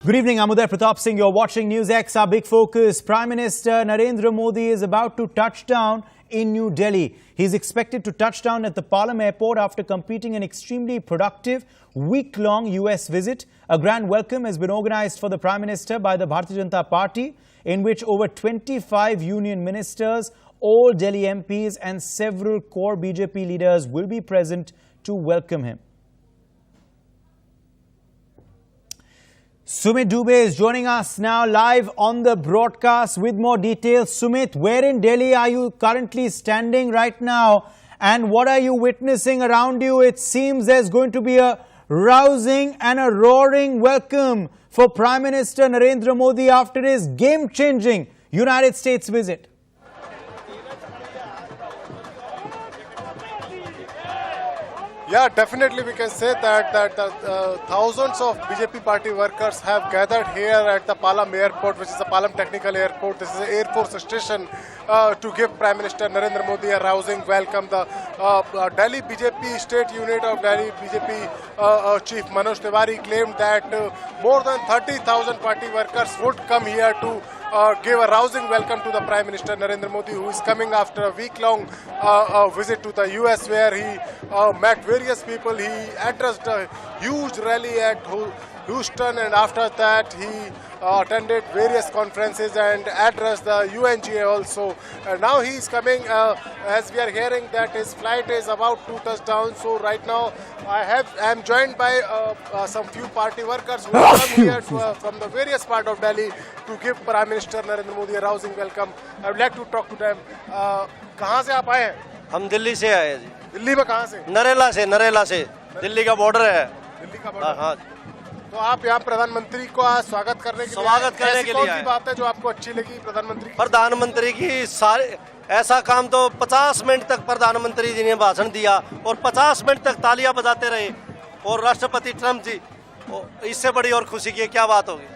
Good evening, I'm Uday Pratap Singh. You're watching News X, our big focus. Prime Minister Narendra Modi is about to touch down in New Delhi. He's expected to touch down at the Palam airport after completing an extremely productive week-long US visit. A grand welcome has been organized for the Prime Minister by the Bharatiya Janata Party, in which over 25 union ministers, all Delhi MPs and several core BJP leaders will be present to welcome him. Sumit Dubey is joining us now live on the broadcast with more details. Sumit, where in Delhi are you currently standing right now, and what are you witnessing around you? It seems there's going to be a rousing and a roaring welcome for Prime Minister Narendra Modi after his game-changing United States visit. Yeah, definitely we can say that thousands of BJP party workers have gathered here at the Palam airport, which is the Palam Technical Airport. This is an Air Force station to give Prime Minister Narendra Modi a rousing welcome. The Delhi BJP state unit of Delhi BJP Chief Manoj Tiwari claimed that more than 30,000 party workers would come here to give a rousing welcome to the Prime Minister Narendra Modi, who is coming after a week-long visit to the US, where he met various people. He addressed a huge rally at Houston, and after that he attended various conferences and addressed the UNGA also. Now he is coming, as we are hearing that his flight is about to touch down. So right now I am joined by some few party workers who have come here from the various part of Delhi to give Prime Minister Narendra Modi a rousing welcome. I would like to talk to them. कहाँ से आप आए हैं? हम दिल्ली से आए हैं जी। दिल्ली में कहाँ से? नरेला से दिल्ली का बॉर्डर है। दिल्ली का बॉर्डर। हाँ। तो आप यहाँ प्रधानमंत्री को आज स्वागत करने के लिए आए। कौन सी बात है जो आपको अच्छी लगी प्रधानमंत्री की सारे ऐसा काम तो 50 मिनट तक प्रधानमंत्री जी ने भाषण दिया और 50 मिनट तक तालियां बजाते रहे, और राष्ट्रपति ट्रम्प जी, इससे बड़ी और खुशी की क्या बात होगी।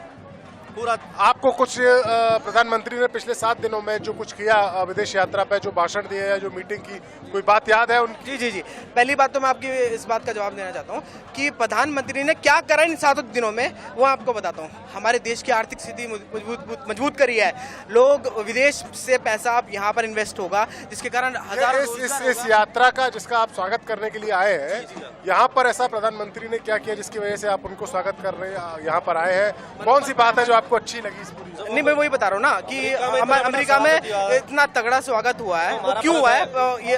पूरा आपको कुछ प्रधानमंत्री ने पिछले 7 दिनों में जो कुछ किया विदेश यात्रा पे, जो भाषण दिए या जो मीटिंग की, कोई बात याद है उनकी? जी। पहली बात तो मैं आपकी इस बात का जवाब देना चाहता हूँ कि प्रधानमंत्री ने क्या करा इन 7 दिनों में, वो आपको बताता हूँ। हमारे देश की आर्थिक स्थिति मजबूत करी है। लोग विदेश से पैसा अब यहाँ पर इन्वेस्ट होगा, जिसके कारण हजारों इस यात्रा का जिसका आप स्वागत करने के लिए आए हैं, यहाँ पर ऐसा प्रधानमंत्री ने क्या किया जिसकी वजह से आप उनको स्वागत कर रहे हैं, यहाँ पर आए हैं? कौन सी बात है जो आपको अच्छी लगी इस पूरी? नहीं, मैं वही बता रहा हूँ ना कि हमारे अमेरिका में इतना तगड़ा स्वागत हुआ है, वो क्यों हुआ है? ये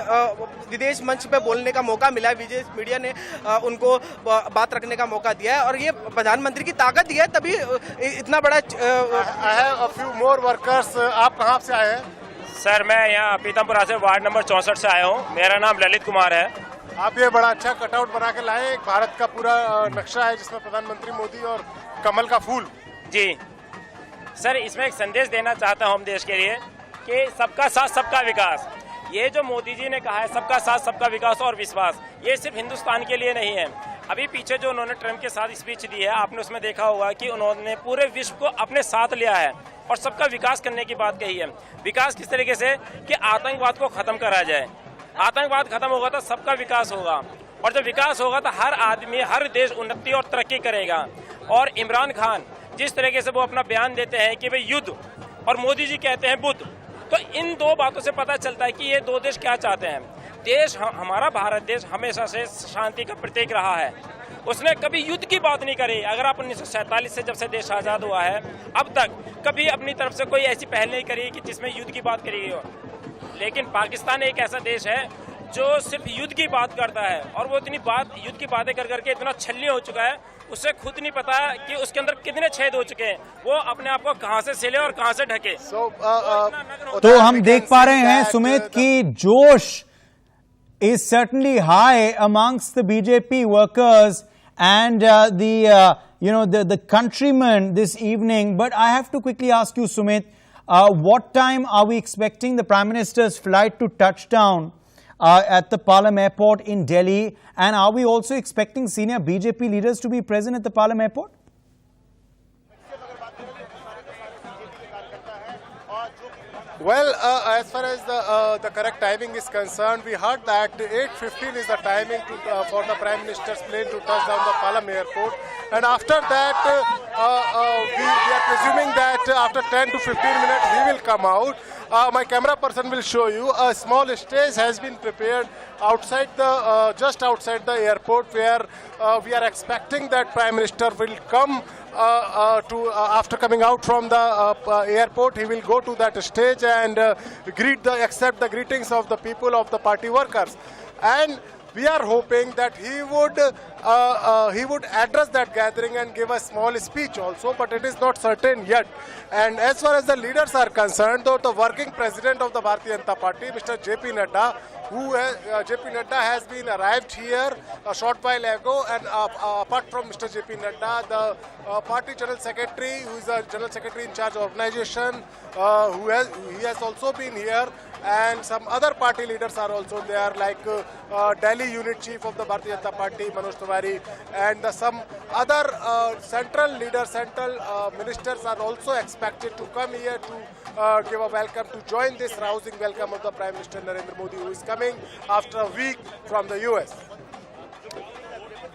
विदेश मंच पे बोलने का मौका मिला है, विदेश मीडिया ने उनको बात रखने का मौका दिया है, और ये प्रधानमंत्री की ताकत ही है, तभी इतना बड़ा। I have a few more workers. आप कहाँ से आए हैं? सर, मैं यहाँ पीतमपुरा से वार्ड नंबर 64 से आया हूँ। मेरा नाम ललित कुमार है। आप ये बड़ा अच्छा कटआउट बना के लाए, एक भारत का पूरा नक्शा है जिसमें प्रधानमंत्री मोदी और कमल का फूल। जी सर, इसमें एक संदेश देना चाहता हूँ हम देश के लिए कि सबका साथ सबका विकास। ये जो मोदी जी ने कहा है सबका साथ सबका विकास और विश्वास, ये सिर्फ हिंदुस्तान के लिए नहीं है। अभी पीछे जो उन्होंने ट्रम्प के साथ स्पीच दी है, आपने उसमें देखा होगा कि उन्होंने पूरे विश्व को अपने साथ लिया है और सबका विकास करने की बात कही है। विकास किस तरीके से कि आतंकवाद को खत्म करा जाए। आतंकवाद खत्म होगा तो सबका विकास होगा, और जब विकास होगा तो हर आदमी, हर देश उन्नति और तरक्की करेगा। और इमरान खान जिस तरीके से वो अपना बयान देते हैं कि भाई युद्ध, और मोदी जी कहते हैं बुद्ध, तो इन दो बातों से पता चलता है कि ये दो देश क्या चाहते हैं। देश, हमारा भारत देश हमेशा से शांति का प्रतीक रहा है। उसने कभी युद्ध की बात नहीं करी। अगर आप 1947 से जब से देश आज़ाद हुआ है अब तक कभी अपनी तरफ से कोई ऐसी पहल नहीं करी कि जिसमें युद्ध की बात करी गई हो। लेकिन पाकिस्तान एक ऐसा देश है जो सिर्फ युद्ध की बात करता है, और वो इतनी युद्ध की बातें कर करके इतना छल्ली हो चुका है, उसे खुद नहीं पता कि उसके अंदर कितने छेद हो चुके हैं, वो अपने आप को कहां से सिले और कहां से ढके। तो हम देख पा रहे हैं सुमित की जोश is certainly high amongst the BJP workers and the countrymen this evening. But I have to quickly ask you, Sumit, what time are we expecting the Prime Minister's flight to touch down at the Palam airport in Delhi? And are we also expecting senior BJP leaders to be present at the Palam airport? Well, as far as the correct timing is concerned, we heard that 8:15 is the timing for the Prime Minister's plane to touch down the Palam airport. And after that, we are presuming that after 10 to 15 minutes, he will come out. My camera person will show you a small stage has been prepared outside just outside the airport, where we are expecting that Prime Minister will come after coming out from the airport. He will go to that stage and accept the greetings of the people, of the party workers. And we are hoping that he would address that gathering and give a small speech also, but it is not certain yet. And as far as the leaders are concerned, though, the working president of the Bharatiya Janata Party, Mr. JP Nadda, JP Nadda has been arrived here a short while ago, and apart from Mr. JP Nadda, the party general secretary, who is the general secretary in charge of organization, he has also been here, and some other party leaders are also there, like Delhi unit chief of the Bharatiya Janata Party, Manoj Tiwari, and some other central leaders, central ministers are also expected to come here to give a welcome, to join this rousing welcome of the Prime Minister Narendra Modi, who is coming after a week from the US.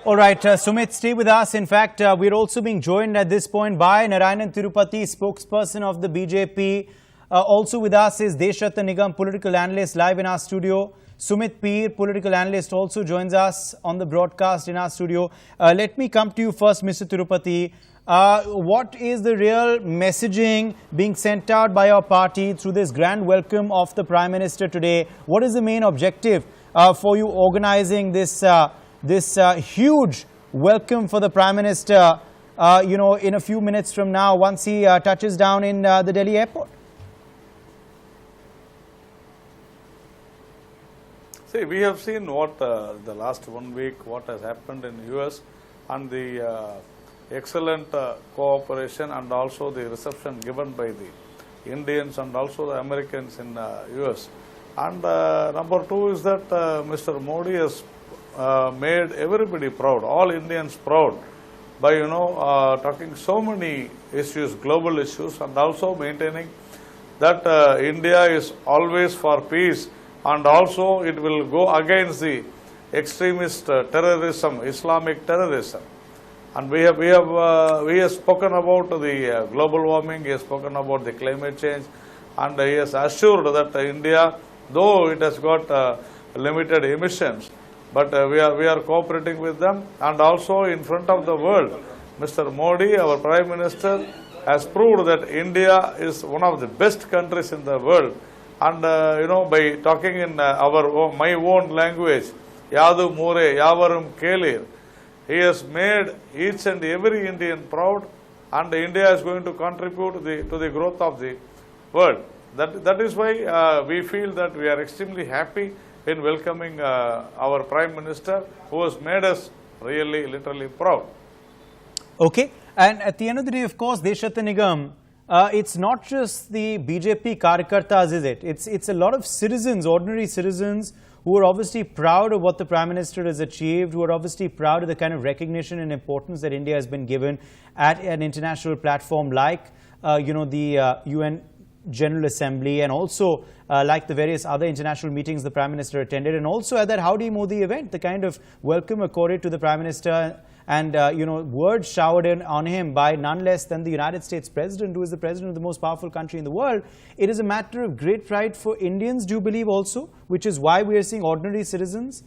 All right, Sumit, stay with us. In fact, we're also being joined at this point by Narayanan Tirupati, spokesperson of the BJP. Also with us is Deshatha Nigam, political analyst, live in our studio. Sumit Peer, political analyst, also joins us on the broadcast in our studio. Let me come to you first, Mr. Tirupati. What is the real messaging being sent out by your party through this grand welcome of the Prime Minister today? What is the main objective for you organizing this huge welcome for the Prime Minister, in a few minutes from now, once he touches down in the Delhi airport? See, we have seen what the last 1 week, what has happened in US, and the excellent cooperation and also the reception given by the Indians and also the Americans in US. And number two is that Mr. Modi has made everybody proud, all Indians proud, by talking so many issues, global issues, and also maintaining that India is always for peace, and also it will go against the extremist terrorism, Islamic terrorism. And we have spoken about the global warming, he has spoken about the climate change, and he has assured that India, though it has got limited emissions, but we are cooperating with them. And also in front of the world, Mr. Modi, our Prime Minister, has proved that India is one of the best countries in the world. And by talking in my own language, Yadu More, Yavarum Kelir, he has made each and every Indian proud, and India is going to contribute to the growth of the world. That is why we feel that we are extremely happy in welcoming our Prime Minister, who has made us really, literally proud. Okay, and at the end of the day, of course, Deshatha Nigam, it's not just the BJP Karyakartas, is it? It's a lot of citizens, ordinary citizens, who are obviously proud of what the Prime Minister has achieved, who are obviously proud of the kind of recognition and importance that India has been given at an international platform like, the UN General Assembly, and also like the various other international meetings the Prime Minister attended, and also at that Howdy Modi event, the kind of welcome accorded to the Prime Minister and, words showered on him by none less than the United States President, who is the President of the most powerful country in the world. It is a matter of great pride for Indians, do you believe also, which is why we are seeing ordinary citizens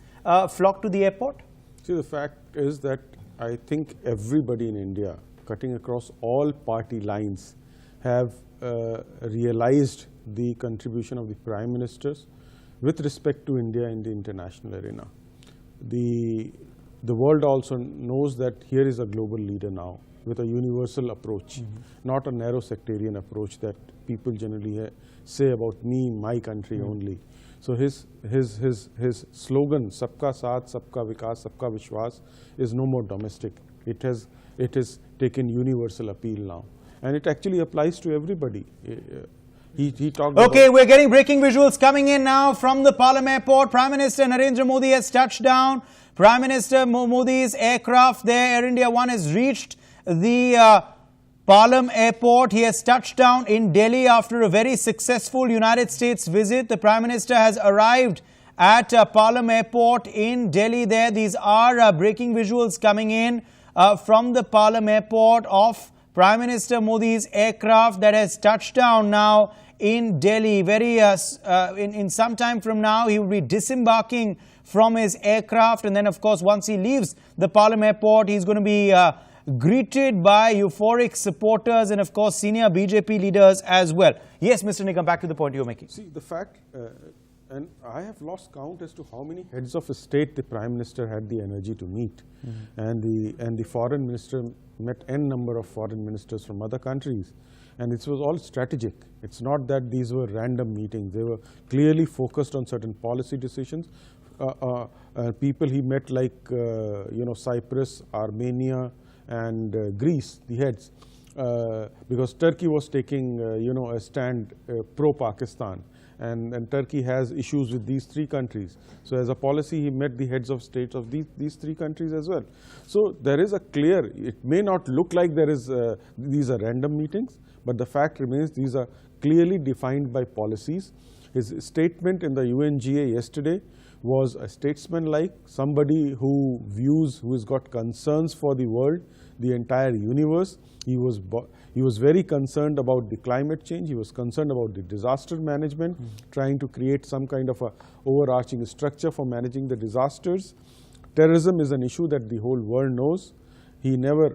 flock to the airport? See, the fact is that I think everybody in India, cutting across all party lines, have realized the contribution of the Prime Ministers with respect to India in the international arena. The world also knows that here is a global leader now with a universal approach, not a narrow sectarian approach that people generally say about me, my country only. So his slogan, Sabka Saath, Sabka Vikas, Sabka Vishwas, is no more domestic. It has taken universal appeal now, and it actually applies to everybody. He talked. Okay, we're getting breaking visuals coming in now from the Palam airport. Prime Minister Narendra Modi has touched down. Prime Minister Modi's aircraft there, Air India One, has reached the Palam Airport. He has touched down in Delhi after a very successful United States visit. The Prime Minister has arrived at Palam Airport in Delhi there. These are breaking visuals coming in from the Palam Airport of Prime Minister Modi's aircraft that has touched down now in Delhi. In some time from now, he will be disembarking from his aircraft, and then of course once he leaves the Palam Airport, he's going to be greeted by euphoric supporters and of course senior BJP leaders as well. Yes, Mr. Nigam, back to the point you were making. See, the fact, and I have lost count as to how many heads of state the Prime Minister had the energy to meet. And the Foreign Minister met n number of foreign ministers from other countries. And it was all strategic. It's not that these were random meetings. They were clearly focused on certain policy decisions. People he met like, Cyprus, Armenia, and Greece, the heads, because Turkey was taking, a stand pro-Pakistan, and Turkey has issues with these three countries. So as a policy, he met the heads of states of these three countries as well. So there is a clear, it may not look like there is, these are random meetings, but the fact remains these are clearly defined by policies. His statement in the UNGA yesterday was a statesman-like, somebody who has got concerns for the world, the entire universe. He was very concerned about the climate change. He was concerned about the disaster management, trying to create some kind of a overarching structure for managing the disasters. Terrorism is an issue that the whole world knows. He never,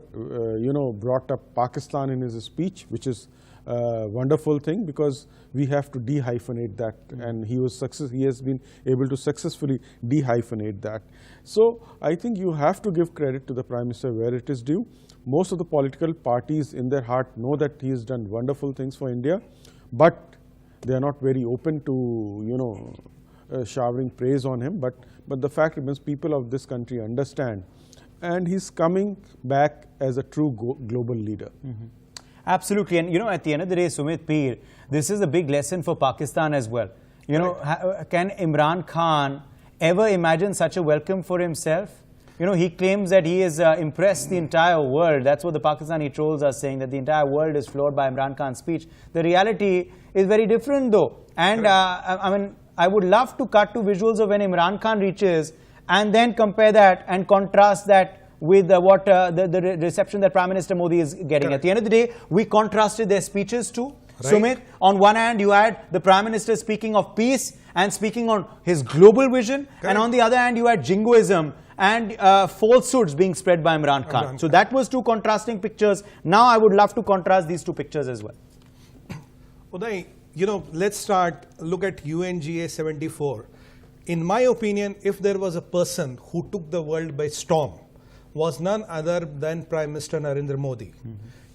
brought up Pakistan in his speech, which is a wonderful thing because we have to dehyphenate that, and he has been able to successfully dehyphenate that. So I think you have to give credit to the Prime Minister where it is due. Most of the political parties in their heart know that he has done wonderful things for India, but they are not very open to, showering praise on him. But the fact remains people of this country understand, and he's coming back as a true global leader. Absolutely. And, at the end of the day, Sumit Peer, this is a big lesson for Pakistan as well. Can Imran Khan ever imagine such a welcome for himself? He claims that he has impressed the entire world. That's what the Pakistani trolls are saying, that the entire world is floored by Imran Khan's speech. The reality is very different though. And I would love to cut to visuals of when Imran Khan reaches and then compare that and contrast that with the reception that Prime Minister Modi is getting. Correct. At the end of the day, we contrasted their speeches too. Right. Sumit, on one hand, you had the Prime Minister speaking of peace and speaking on his global vision. Correct. And on the other hand, you had jingoism and falsehoods being spread by Imran Khan. So that was two contrasting pictures. Now I would love to contrast these two pictures as well. Uday, let's look at UNGA 74. In my opinion, if there was a person who took the world by storm, was none other than Prime Minister Narendra Modi.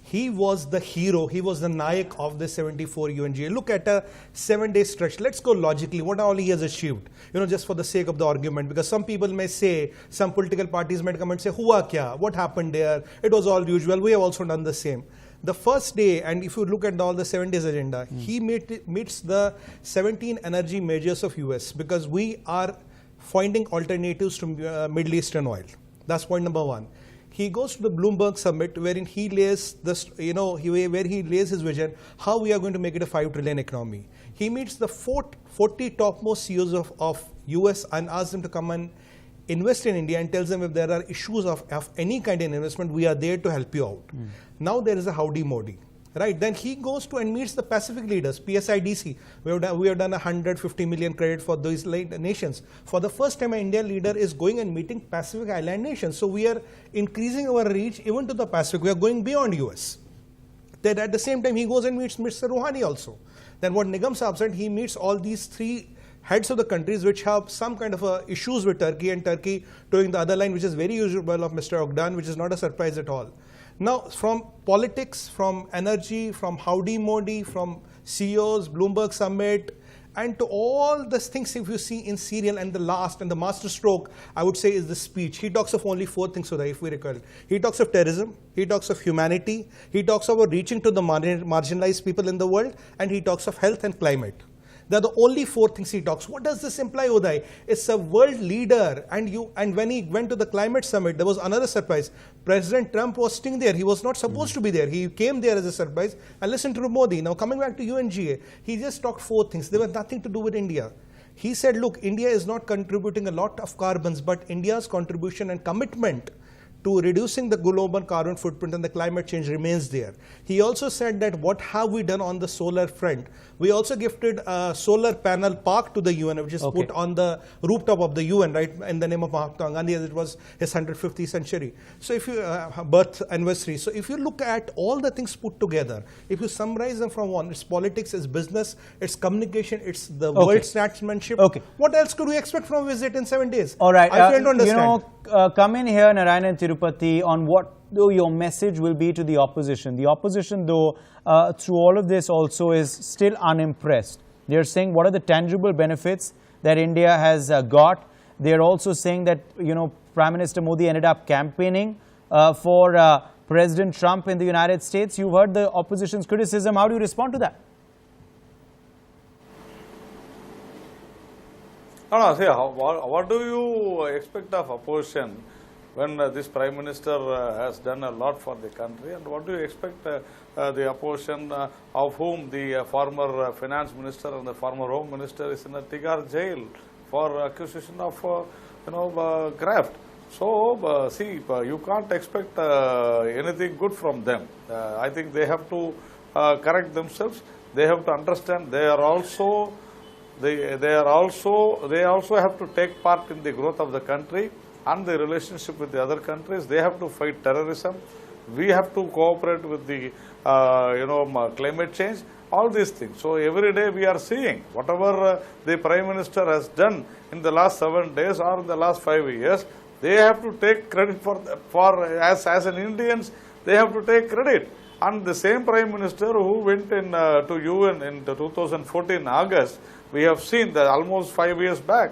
He was the hero, he was the Nayak of the 74 UNGA. Look at a 7-day stretch. Let's go logically, what all he has achieved, just for the sake of the argument, because some people may say, some political parties might come and say, Hua kya? What happened there? It was all usual, we have also done the same. The first day, and if you look at all the 7 days agenda, he meets the 17 energy majors of US, because we are finding alternatives to Middle Eastern oil. That's point number one. He goes to the Bloomberg summit wherein he lays where he lays his vision how we are going to make it a 5 trillion economy. He meets the 40 topmost CEOs of US and asks them to come and invest in India, and tells them if there are issues of any kind of investment, we are there to help you out. Now there is a Howdy Modi. Right, then he goes to and meets the Pacific leaders, PSIDC. We have done 150 million credit for these nations. For the first time, an Indian leader is going and meeting Pacific Island nations. So we are increasing our reach even to the Pacific. We are going beyond US. Then at the same time, he goes and meets Mr. Rouhani also. Then what Nigam Saab said, he meets all these three heads of the countries which have some kind of issues with Turkey, and Turkey towing the other line, which is very usual of Mr. Ogdan, which is not a surprise at all. Now, from politics, from energy, from Howdy Modi, from CEOs, Bloomberg Summit, and to all the things if you see in serial, and the last and the master stroke, I would say, is the speech. He talks of only 4 things, Uday, if we recall. He talks of terrorism, he talks of humanity, he talks about reaching to the marginalized people in the world, and he talks of health and climate. They're the only 4 things he talks. What does this imply, Uday? It's a world leader, and when he went to the climate summit, there was another surprise. President Trump was sitting there. He was not supposed to be there. He came there as a surprise. And listen to Modi. Now coming back to UNGA, he just talked 4 things. They were nothing to do with India. He said, look, India is not contributing a lot of carbons, but India's contribution and commitment to reducing the global carbon footprint and the climate change remains there. He also said that what have we done on the solar front? We also gifted a solar panel park to the UN, which is put on the rooftop of the UN, right, in the name of Mahatma Gandhi, as it was his 150th century. So if you, birth anniversary. So if you look at all the things put together, if you summarize them from one, it's politics, it's business, it's communication, it's the world statesmanship. What else could we expect from a visit in 7 days? All right. I fail to understand. Come in here, Narayana and Tirupati, on what though your message will be to the opposition. The opposition, though, through all of this also is still unimpressed. They're saying what are the tangible benefits that India has got. They're also saying that, Prime Minister Modi ended up campaigning for President Trump in the United States. You've heard the opposition's criticism. How do you respond to that? No, see, what do you expect of opposition when this Prime Minister has done a lot for the country, and what do you expect the opposition of whom the former finance minister and the former home minister is in a Tigar jail for accusation of graft? So, see, you can't expect anything good from them. I think they have to correct themselves. They have to understand they also have to take part in the growth of the country and the relationship with the other countries. They have to fight terrorism. We have to cooperate with the climate change, all these things. So every day we are seeing whatever the Prime Minister has done in the last 7 days or in the last 5 years, they have to take credit as an Indians, they have to take credit. And the same Prime Minister who went to UN in 2014 August, we have seen that almost 5 years back,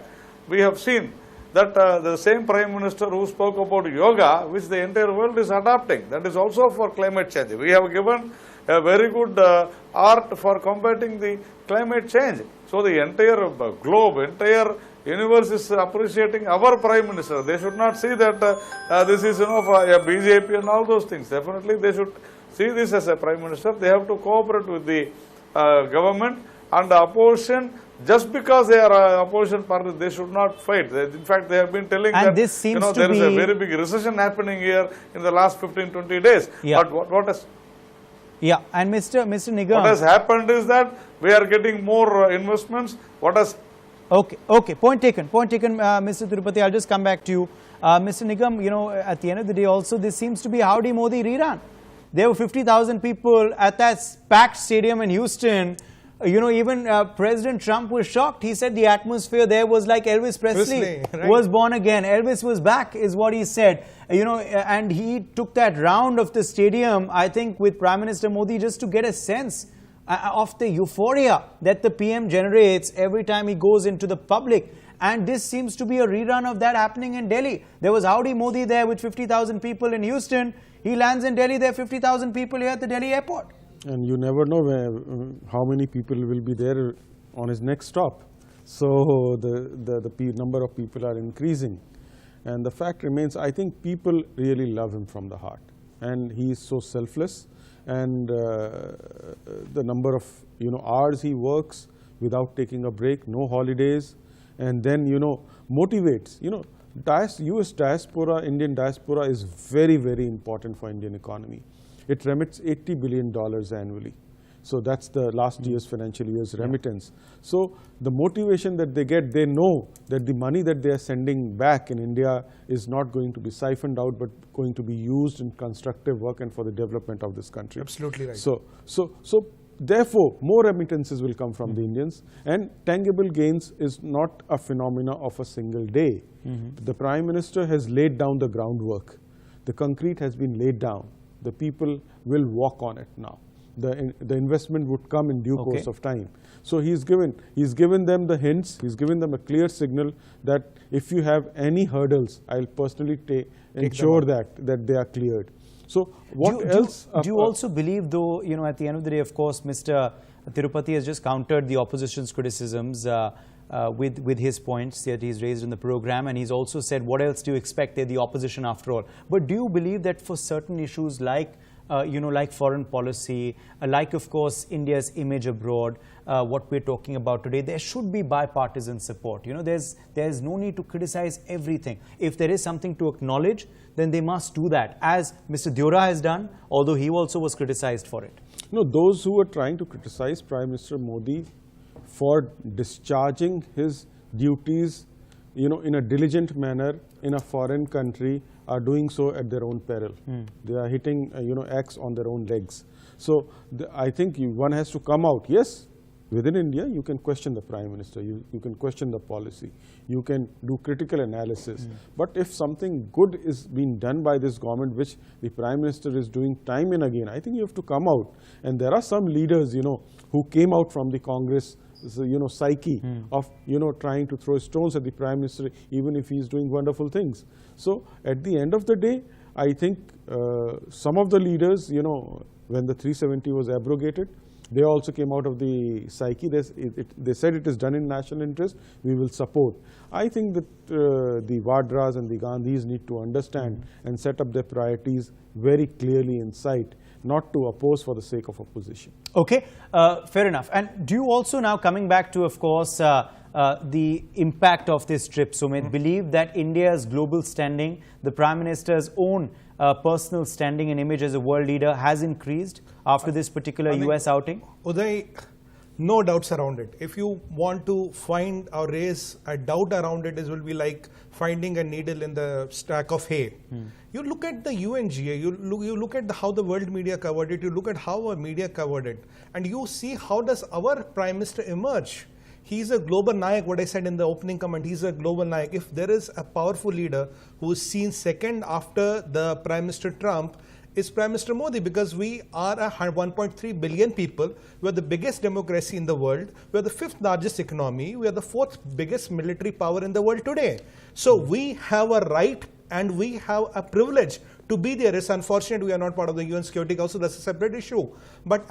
we have seen that the same Prime Minister who spoke about yoga, which the entire world is adopting, that is also for climate change. We have given a very good art for combating the climate change. So the entire globe, entire universe is appreciating our Prime Minister. They should not see that this is for a BJP and all those things. Definitely they should see this as a Prime Minister. They have to cooperate with the government and the opposition. Just because they are opposition party, they should not fight. In fact, they have been telling that this seems there is a very big recession happening here in the last 15-20 days. Yeah. But what has and Mr. Nigam, what has happened is that we are getting more investments. What has Okay. Point taken, Mr. Tirupati. I'll just come back to you, Mr. Nigam. At the end of the day, also this seems to be Howdy Modi rerun. There were 50,000 people at that packed stadium in Houston. Even President Trump was shocked. He said the atmosphere there was like Elvis Presley was born again. Elvis was back, is what he said. And he took that round of the stadium, I think, with Prime Minister Modi just to get a sense of the euphoria that the PM generates every time he goes into the public. And this seems to be a rerun of that happening in Delhi. There was Howdy Modi there with 50,000 people in Houston. He lands in Delhi, there are 50,000 people here at the Delhi airport. And you never know how many people will be there on his next stop. So the number of people are increasing. And the fact remains, I think people really love him from the heart. And he is so selfless. And the number of hours he works without taking a break, no holidays, and then motivates. US diaspora, Indian diaspora is very, very important for Indian economy. It remits $80 billion annually. So that's the last year's financial year's remittance. So the motivation that they get, they know that the money that they are sending back in India is not going to be siphoned out, but going to be used in constructive work and for the development of this country. Absolutely right. So therefore, more remittances will come from the Indians, and tangible gains is not a phenomena of a single day. The Prime Minister has laid down the groundwork. The concrete has been laid down. The people will walk on it now. The investment would come in due course of time. So he's given them the hints. He's given them a clear signal that if you have any hurdles, I'll personally ensure that they are cleared. So what else? Do you also believe, though, at the end of the day, of course, Mr. Tirupati has just countered the opposition's criticisms with his points that he's raised in the program, and he's also said, what else do you expect? They're the opposition after all. But do you believe that for certain issues like like foreign policy, like of course India's image abroad, what we're talking about today, there should be bipartisan support. There's no need to criticize everything. If there is something to acknowledge, then they must do that, as Mr. Deora has done, although he also was criticized for it. No, those who are trying to criticize Prime Minister Modi for discharging his duties, in a diligent manner in a foreign country, are doing so at their own peril. They are hitting, X on their own legs. So I think one has to come out. Yes, within India, you can question the Prime Minister, you can question the policy, you can do critical analysis. But if something good is being done by this government, which the Prime Minister is doing time and again, I think you have to come out. And there are some leaders, who came out from the Congress, psyche of, trying to throw stones at the Prime Minister, even if he is doing wonderful things. So at the end of the day, I think some of the leaders, when the 370 was abrogated, they also came out of the psyche. They said it is done in national interest, we will support. I think that the Vadras and the Gandhis need to understand and set up their priorities very clearly in sight, not to oppose for the sake of opposition. Okay, fair enough. And do you also now, coming back to, of course, the impact of this trip, Sumit, believe that India's global standing, the Prime Minister's own personal standing and image as a world leader has increased after this particular US outing? Uday, no doubts around it. If you want to find or raise a doubt around it, it will be like finding a needle in the stack of hay. You look at the UNGA, you look at how the world media covered it, you look at how our media covered it, and you see how does our Prime Minister emerge. He's a global nayak, what I said in the opening comment, he's a global nayak. If there is a powerful leader who is seen second after the Prime Minister Trump, is Prime Minister Modi, because we are 1.3 billion people, we are the biggest democracy in the world, we are the 5th largest economy, we are the 4th biggest military power in the world today. So we have a right and we have a privilege to be there. It's unfortunate we are not part of the UN Security Council, that's a separate issue. But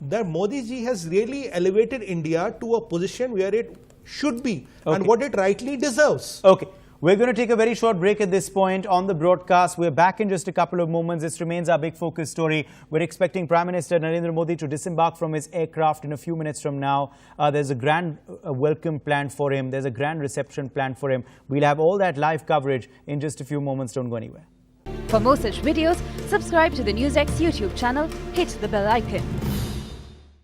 that Modi ji has really elevated India to a position where it should be and what it rightly deserves. Okay. We're going to take a very short break at this point on the broadcast. We're back in just a couple of moments. This remains our big focus story. We're expecting Prime Minister Narendra Modi to disembark from his aircraft in a few minutes from now. There's a grand welcome planned for him. There's a grand reception planned for him. We'll have all that live coverage in just a few moments. Don't go anywhere. For more such videos, subscribe to the NewsX YouTube channel, hit the bell icon.